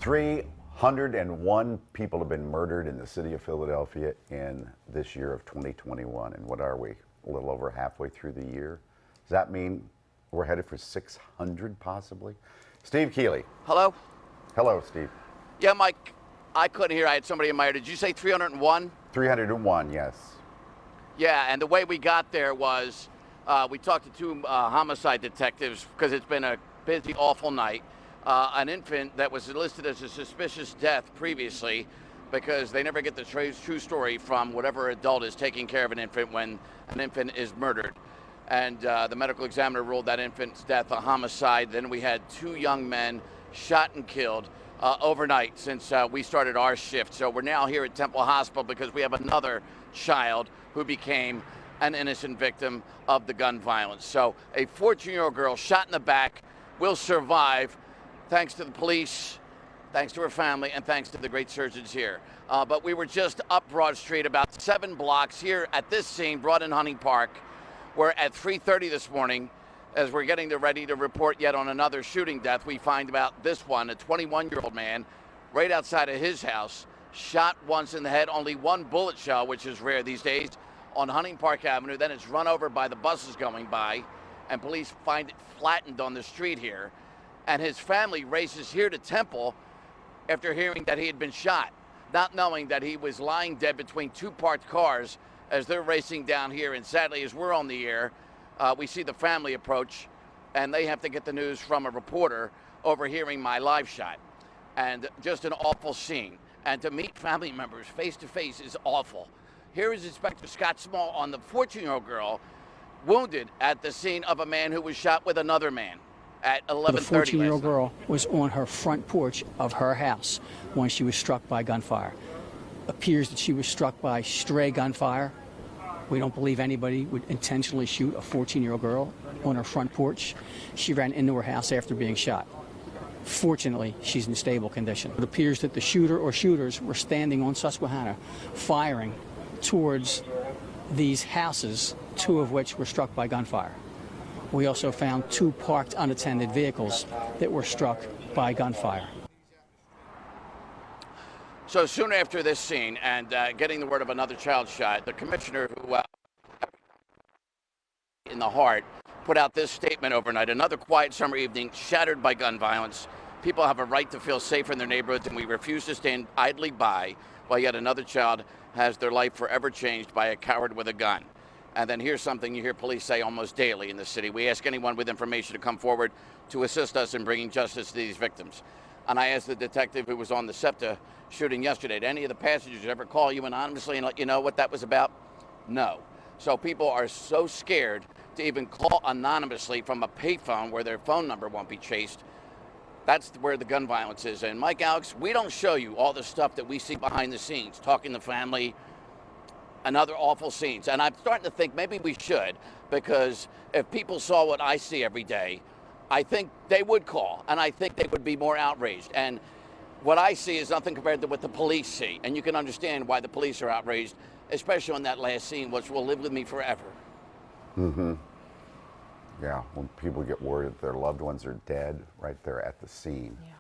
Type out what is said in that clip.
301 people have been murdered in the city of Philadelphia in this year of 2021. And what are we? A little over halfway through the year. Does that mean we're headed for 600 possibly? Steve Keeley. Hello? Hello, Steve. Yeah, Mike, I couldn't hear. I had somebody in my ear. Did you say 301? 301, yes. Yeah, and the way we got there was we talked to two homicide detectives because it's been a busy, awful night. An infant that was listed as a suspicious death previously because they never get the true story from whatever adult is taking care of an infant when an infant is murdered. And the medical examiner ruled that infant's death a homicide. Then we had two young men shot and killed overnight since we started our shift. So we're now here at Temple Hospital because we have another child who became an innocent victim of the gun violence. So a 14-year-old girl shot in the back will survive thanks to the police, thanks to her family, and thanks to the great surgeons here. But we were just up Broad Street, about 7 blocks here at this scene, Broad and Hunting Park, where at 3:30 this morning, as we're getting ready to report yet on another shooting death, we find about this one, a 21-year-old man, right outside of his house, shot once in the head, only one bullet shell, which is rare these days, on Hunting Park Avenue. Then it's run over by the buses going by, and police find it flattened on the street here. And his family races here to Temple after hearing that he had been shot, not knowing that he was lying dead between two parked cars as they're racing down here. And sadly, as we're on the air, we see the family approach, and they have to get the news from a reporter overhearing my live shot. And just an awful scene. And to meet family members face to face is awful. Here is Inspector Scott Small on the 14-year-old girl wounded at the scene of a man who was shot with another man at 11:30. The 14-year-old girl was on her front porch of her house when she was struck by gunfire. Appears that she was struck by stray gunfire. We don't believe anybody would intentionally shoot a 14-year-old girl on her front porch. She ran into her house after being shot. Fortunately, she's in stable condition. It appears that the shooter or shooters were standing on Susquehanna firing towards these houses, 2 of which were struck by gunfire. We also found 2 parked unattended vehicles that were struck by gunfire. So soon after this scene and getting the word of another child shot, the commissioner who in the heart put out this statement overnight. Another quiet summer evening shattered by gun violence. People have a right to feel safer in their neighborhoods, and we refuse to stand idly by while yet another child has their life forever changed by a coward with a gun. And then here's something you hear police say almost daily in the city. We ask anyone with information to come forward to assist us in bringing justice to these victims. And I asked the detective who was on the SEPTA shooting yesterday, did any of the passengers ever call you anonymously and let you know what that was about? No. So people are so scared to even call anonymously from a payphone where their phone number won't be chased. That's where the gun violence is. And Mike, Alex, we don't show you all the stuff that we see behind the scenes, talking to family and other awful scenes. And I'm starting to think maybe we should, because if people saw what I see every day, I think they would call, and I think they would be more outraged. And what I see is nothing compared to what the police see. And you can understand why the police are outraged, especially on that last scene, which will live with me forever. Mm-hmm. Yeah, when people get word that their loved ones are dead right there at the scene. Yeah.